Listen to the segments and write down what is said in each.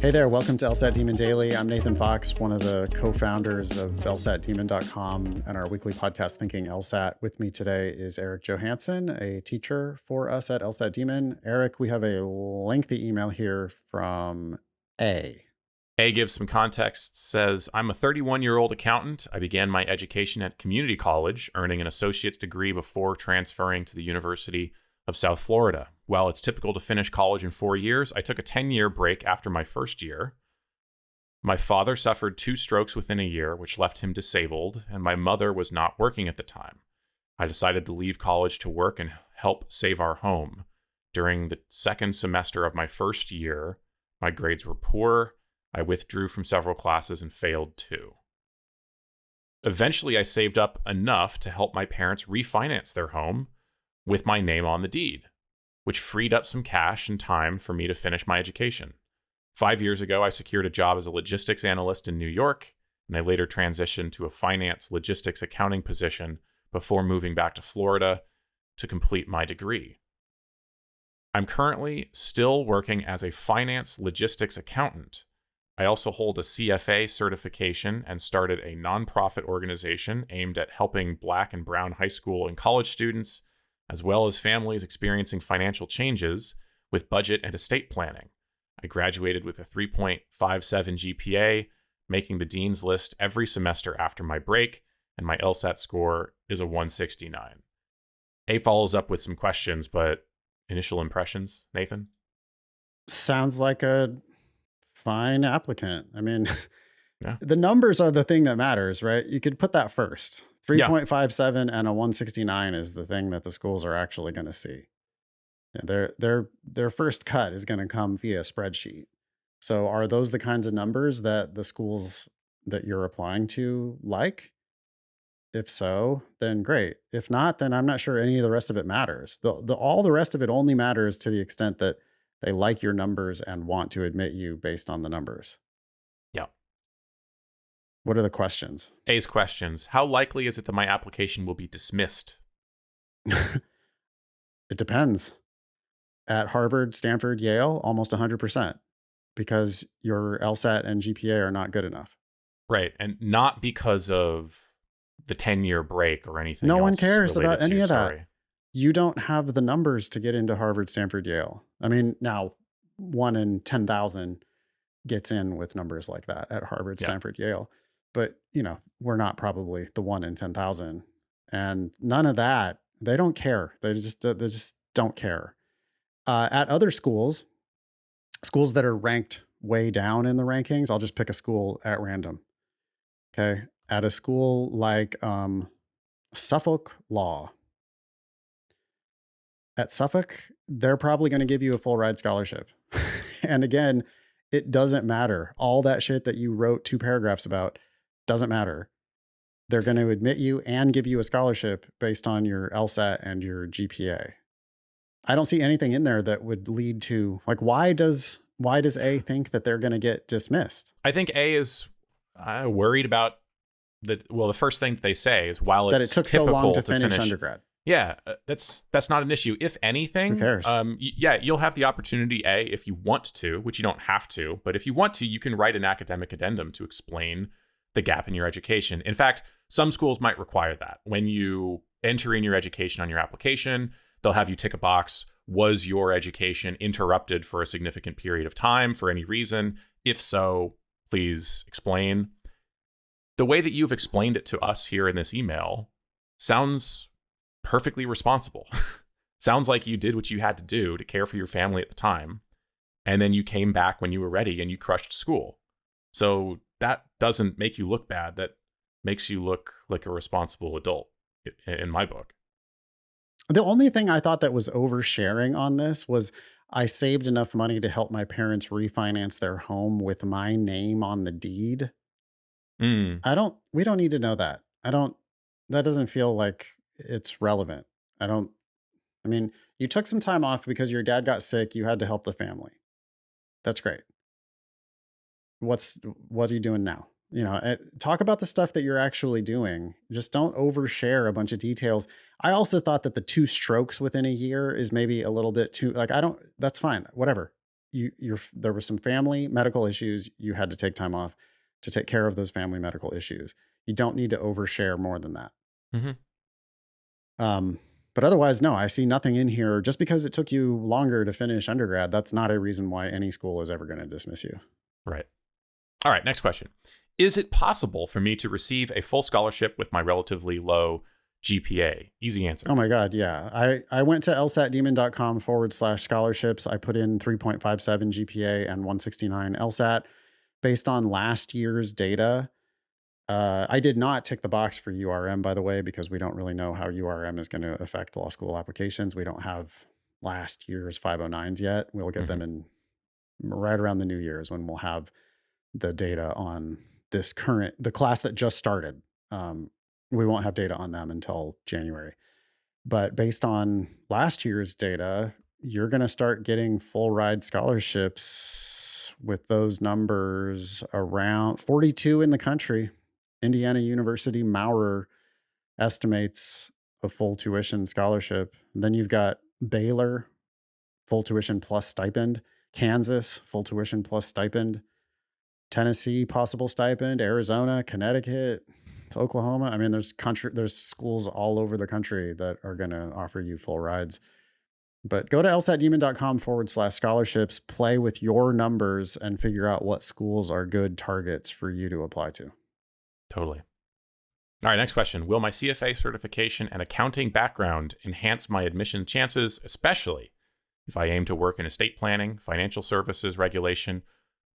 Hey there, welcome to LSAT Demon Daily. I'm Nathan Fox, one of the co-founders of LSATdemon.com and our weekly podcast, Thinking LSAT. With me today is Erik Johansson, a teacher for us at LSAT Demon. Erik, we have a lengthy email here from A. A gives some context, says, I'm a 31-year-old accountant. I began my education at community college, earning an associate's degree before transferring to the University of South Florida. While it's typical to finish college in 4 years, I took a 10-year break after my first year. My father suffered 2 strokes within a year, which left him disabled, and my mother was not working at the time. I decided to leave college to work and help save our home. During the second semester of my first year, my grades were poor. I withdrew from several classes and failed too. Eventually, I saved up enough to help my parents refinance their home with my name on the deed, which freed up some cash and time for me to finish my education. 5 years ago, I secured a job as a logistics analyst in New York, and I later transitioned to a finance logistics accounting position before moving back to Florida to complete my degree. I'm currently still working as a finance logistics accountant. I also hold a CFA certification and started a nonprofit organization aimed at helping Black and Brown high school and college students, as well as families experiencing financial changes with budget and estate planning. I graduated with a 3.57 GPA, making the dean's list every semester after my break, and my LSAT score is a 169. A follows up with some questions, but initial impressions, Nathan? Sounds like a fine applicant. I mean, Yeah. the numbers are the thing that matters, right? You could put that first. 3.57 and a 169 is the thing that the schools are actually going to see. Yeah, their first cut is going to come via spreadsheet. So are those the kinds of numbers that the schools that you're applying to like? If so, then great. If not, then I'm not sure any of the rest of it matters. All the rest of it only matters to the extent that they like your numbers and want to admit you based on the numbers. Yeah. What are the questions? A's questions. How likely is it that my application will be dismissed? It depends. At Harvard, Stanford, Yale, almost 100%, because your LSAT and GPA are not good enough. Right. And not because of the 10-year break or anything No else one cares related about to any your of that. story. You don't have the numbers to get into Harvard, Stanford, Yale. I mean, now 1 in 10,000 gets in with numbers like that at Harvard, Yeah. Stanford, Yale. But, we're not probably the 1 in 10,000. And none of that, they don't care. They just don't care. At other schools that are ranked way down in the rankings, I'll just pick a school at random. Okay. At a school like Suffolk Law. At Suffolk, they're probably going to give you a full ride scholarship. And again, it doesn't matter. All that shit that you wrote 2 paragraphs about doesn't matter. They're going to admit you and give you a scholarship based on your LSAT and your GPA. I don't see anything in there that would lead to, like, why does A think that they're going to get dismissed? I think A is worried about the first thing they say is while it's That it took so long to typical finish undergrad. Yeah, that's not an issue. If anything, Who cares? You'll have the opportunity, A, if you want to, which you don't have to, but if you want to, you can write an academic addendum to explain the gap in your education. In fact, some schools might require that. When you enter in your education on your application, they'll have you tick a box. Was your education interrupted for a significant period of time for any reason? If so, please explain. The way that you've explained it to us here in this email sounds perfectly responsible. Sounds like you did what you had to do to care for your family at the time, and then you came back when you were ready and you crushed school. So that doesn't make you look bad. That makes you look like a responsible adult, in my book. The only thing I thought that was oversharing on this was I saved enough money to help my parents refinance their home with my name on the deed. We don't need to know that. That doesn't feel like it's relevant. I mean, you took some time off because your dad got sick. You had to help the family. That's great. What are you doing now? Talk about the stuff that you're actually doing. Just don't overshare a bunch of details. I also thought that the 2 strokes within a year is maybe a little bit too, that's fine. Whatever. there were some family medical issues. You had to take time off to take care of those family medical issues. You don't need to overshare more than that. Hmm. Um, but otherwise, no, I see nothing in here. Just because it took you longer to finish undergrad, that's not a reason why any school is ever going to dismiss you. Right. All right. Next question. Is it possible for me to receive a full scholarship with my relatively low GPA? Easy answer. Oh my God. Yeah. I went to lsatdemon.com/scholarships. I put in 3.57 GPA and 169 LSAT based on last year's data. I did not tick the box for URM, by the way, because we don't really know how URM is going to affect law school applications. We don't have last year's 509s yet. We'll get them in right around the new year's when we'll have the data on the class that just started. We won't have data on them until January. But based on last year's data, you're going to start getting full ride scholarships with those numbers around 42 in the country. Indiana University Maurer estimates a full tuition scholarship. Then you've got Baylor, full tuition plus stipend, Kansas, full tuition plus stipend, Tennessee, possible stipend, Arizona, Connecticut, Oklahoma. I mean, there's schools all over the country that are going to offer you full rides. But go to lsatdemon.com/scholarships, play with your numbers, and figure out what schools are good targets for you to apply to. Totally. All right, next question. Will my CFA certification and accounting background enhance my admission chances, especially if I aim to work in estate planning, financial services regulation,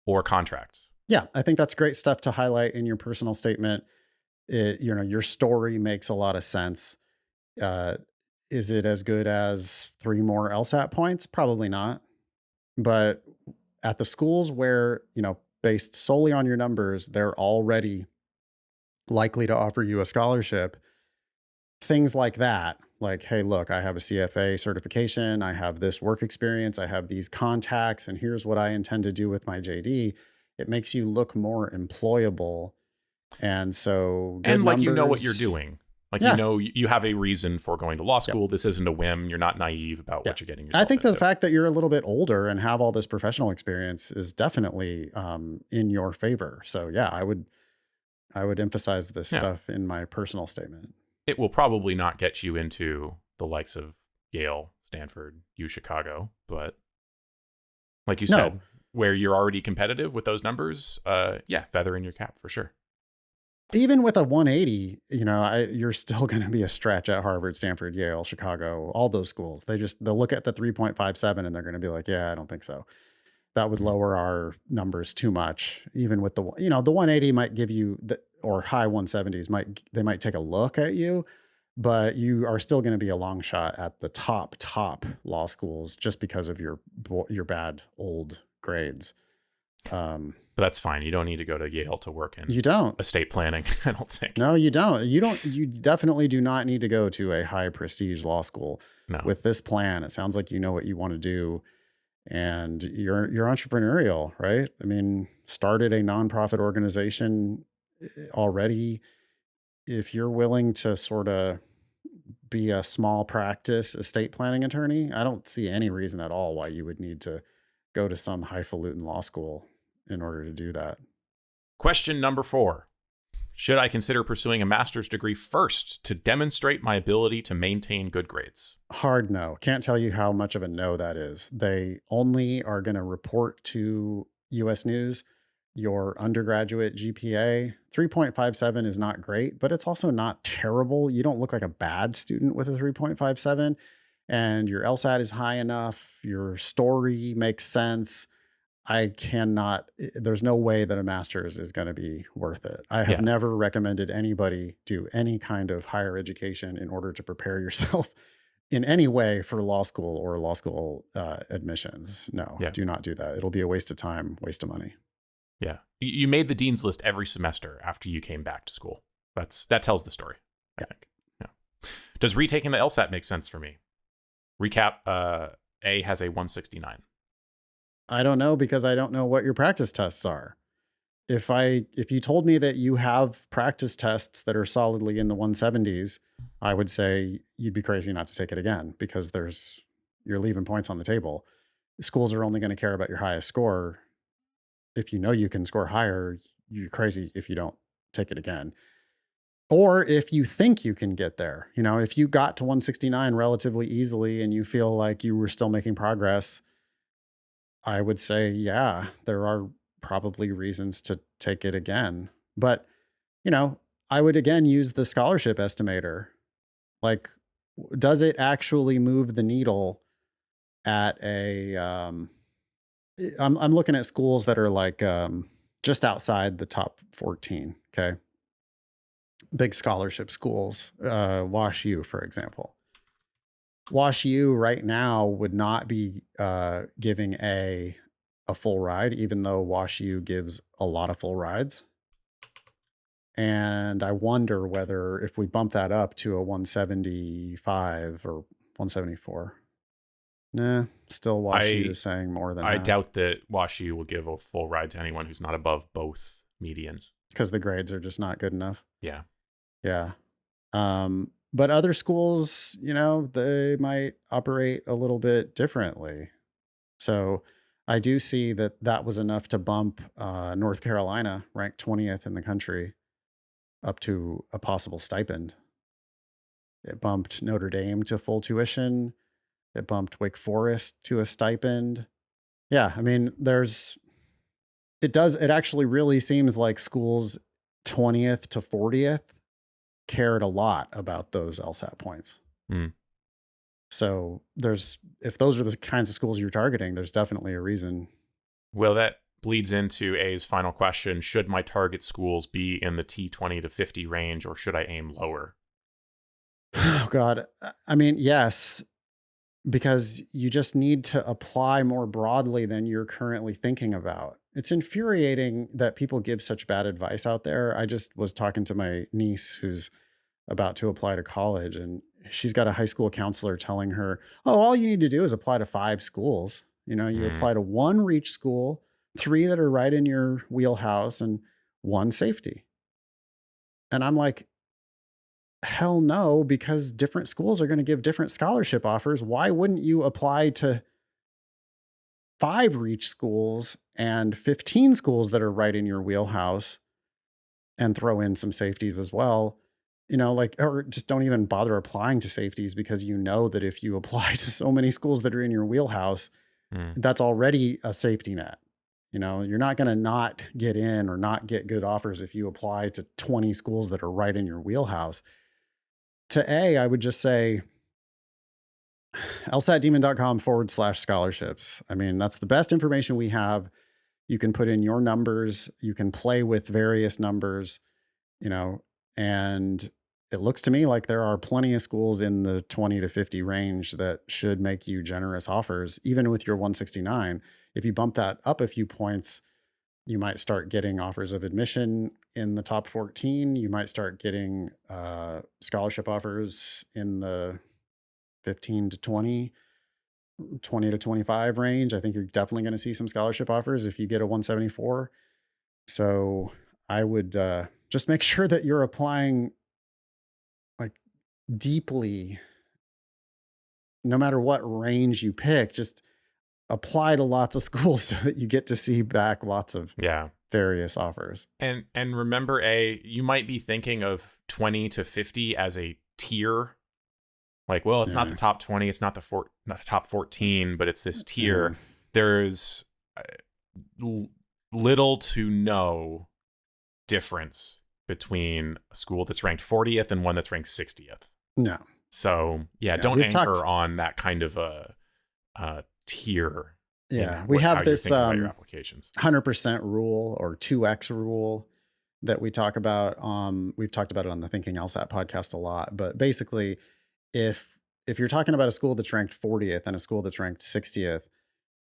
or contracts? Yeah, I think that's great stuff to highlight in your personal statement. Your story makes a lot of sense. Is it as good as 3 more LSAT points? Probably not. But at the schools where, based solely on your numbers, they're already likely to offer you a scholarship. Things like that, like, hey, look, I have a CFA certification, I have this work experience, I have these contacts, and here's what I intend to do with my JD. It makes you look more employable. And so good And like you know what you're numbers. doing. Like Yeah. you have a reason for going to law Yep. school. This isn't a whim. You're not naive about Yeah. what you're getting I yourself think into. the fact that you're a little bit older and have all this professional experience is definitely in your favor. So yeah, I would emphasize this Yeah. stuff in my personal statement. It will probably not get you into the likes of Yale, Stanford, U Chicago, but like you No. said, where you're already competitive with those numbers, feather in your cap for sure. Even with a 180, you're still going to be a stretch at Harvard, Stanford, Yale, Chicago, all those schools. They'll look at the 3.57 and they're going to be like, yeah, I don't think so. That would lower our numbers too much. Even with the 180 might give you or high 170s they might take a look at you, but you are still going to be a long shot at the top law schools just because of your bad old grades. But that's fine. You don't need to go to Yale to work in You don't. estate planning, I don't think. No, you don't. You definitely do not need to go to a high prestige law school. No. With this plan. It sounds like you know what you want to do and you're entrepreneurial, right? I mean, started a nonprofit organization already. If you're willing to sort of be a small practice estate planning attorney, I don't see any reason at all why you would need to go to some highfalutin law school in order to do that. Question number 4. Should I consider pursuing a master's degree first to demonstrate my ability to maintain good grades? Hard no. Can't tell you how much of a no that is. They only are going to report to US News your undergraduate GPA. 3.57 is not great, but it's also not terrible. You don't look like a bad student with a 3.57, and your LSAT is high enough. Your story makes sense. There's no way that a master's is going to be worth it. I have never recommended anybody do any kind of higher education in order to prepare yourself in any way for law school or law school admissions. No, do not do that. It'll be a waste of time, waste of money. Yeah. You made the dean's list every semester after you came back to school. That tells the story, I think. Yeah. Does retaking the LSAT make sense for me? Recap, A has a 169. I don't know because I don't know what your practice tests are. If you told me that you have practice tests that are solidly in the 170s, I would say you'd be crazy not to take it again because you're leaving points on the table. Schools are only going to care about your highest score. If you know you can score higher, you're crazy if you don't take it again. Or if you think you can get there, if you got to 169 relatively easily and you feel like you were still making progress, I would say, yeah, there are probably reasons to take it again. But, you know, I would again use the scholarship estimator. Like, does it actually move the needle at I'm looking at schools that are like just outside the top 14. Okay. Big scholarship schools, Wash U, for example. Wash U right now would not be giving a full ride, even though Wash U gives a lot of full rides. And I wonder whether if we bump that up to a 175 or 174, nah, still Wash U I is saying more than I half doubt that WashU will give a full ride to anyone who's not above both medians. because the grades are just not good enough. Yeah. Yeah. But other schools, they might operate a little bit differently. So I do see that that was enough to bump North Carolina, ranked 20th in the country, up to a possible stipend. It bumped Notre Dame to full tuition. It bumped Wake Forest to a stipend. Yeah, I mean, it actually really seems like schools 20th to 40th cared a lot about those LSAT points. Mm. So if those are the kinds of schools you're targeting, there's definitely a reason. Well, that bleeds into A's final question. Should my target schools be in the T20 to 50 range, or should I aim lower? Oh God. I mean, yes, because you just need to apply more broadly than you're currently thinking about. It's infuriating that people give such bad advice out there. I just was talking to my niece who's about to apply to college, and she's got a high school counselor telling her, "Oh, all you need to do is apply to 5 schools. You Mm. apply to 1 reach school, 3 that are right in your wheelhouse, and 1 safety." And I'm like, hell no, because different schools are going to give different scholarship offers. Why wouldn't you apply to 5 reach schools and 15 schools that are right in your wheelhouse and throw in some safeties as well? Or just don't even bother applying to safeties because you know that if you apply to so many schools that are in your wheelhouse, Mm. that's already a safety net. You're not going to not get in or not get good offers if you apply to 20 schools that are right in your wheelhouse. To A, I would just say lsatdemon.com/scholarships. I mean, that's the best information we have. You can put in your numbers, you can play with various numbers, you know, and it looks to me like there are plenty of schools in the 20 to 50 range that should make you generous offers, even with your 169. If you bump that up a few points, you might start getting offers of admission in the top 14. You might start getting scholarship offers in the 15 to 20, 20 to 25 range. I think you're definitely going to see some scholarship offers if you get a 174. So I would just make sure that you're applying like deeply, no matter what range you pick, just apply to lots of schools so that you get to see back lots of Yeah. various offers. And remember, you might be thinking of 20 to 50 as a tier. Like, well, it's not Yeah. the top 20, it's not the top 14, but it's this Yeah. tier. There's little to no difference between a school that's ranked 40th and one that's ranked 60th. No. So, yeah, Yeah. don't We've talked. anchor on that kind of a tier Yeah. in We how have you're this thinking about your applications. 100% rule or 2x rule that we talk about. We've talked about it on the Thinking LSAT podcast a lot, but basically if you're talking about a school that's ranked 40th and a school that's ranked 60th,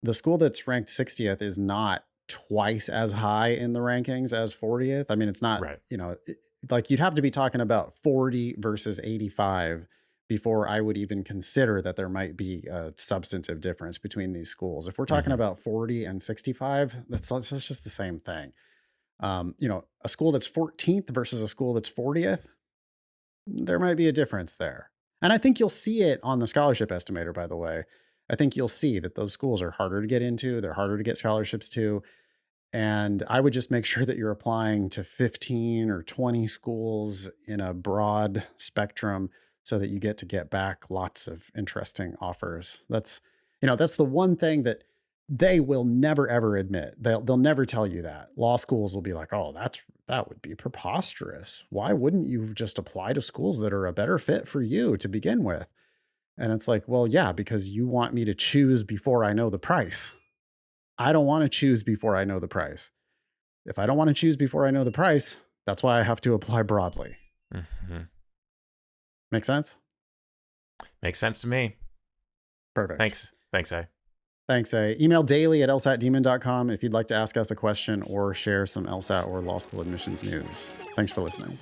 the school that's ranked 60th is not twice as high in the rankings as 40th. I mean, it's not, Right. like you'd have to be talking about 40 versus 85 before I would even consider that there might be a substantive difference between these schools. If we're talking Mhm. about 40 and 65, that's just the same thing. A school that's 14th versus a school that's 40th, there might be a difference there. And I think you'll see it on the scholarship estimator, by the way. I think you'll see that those schools are harder to get into. They're harder to get scholarships to. And I would just make sure that you're applying to 15 or 20 schools in a broad spectrum so that you get back lots of interesting offers. That's the one thing that they will never ever admit. They'll never tell you that. Law schools will be like, "Oh, that would be preposterous. Why wouldn't you just apply to schools that are a better fit for you to begin with?" And it's like, "Well, yeah, because you want me to choose before I know the price. I don't want to choose before I know the price. If I don't want to choose before I know the price, that's why I have to apply broadly." Hmm. Make sense? Makes sense to me. Perfect. Thanks, A. Thanks. Email daily at lsatdemon.com if you'd like to ask us a question or share some LSAT or law school admissions news. Thanks for listening.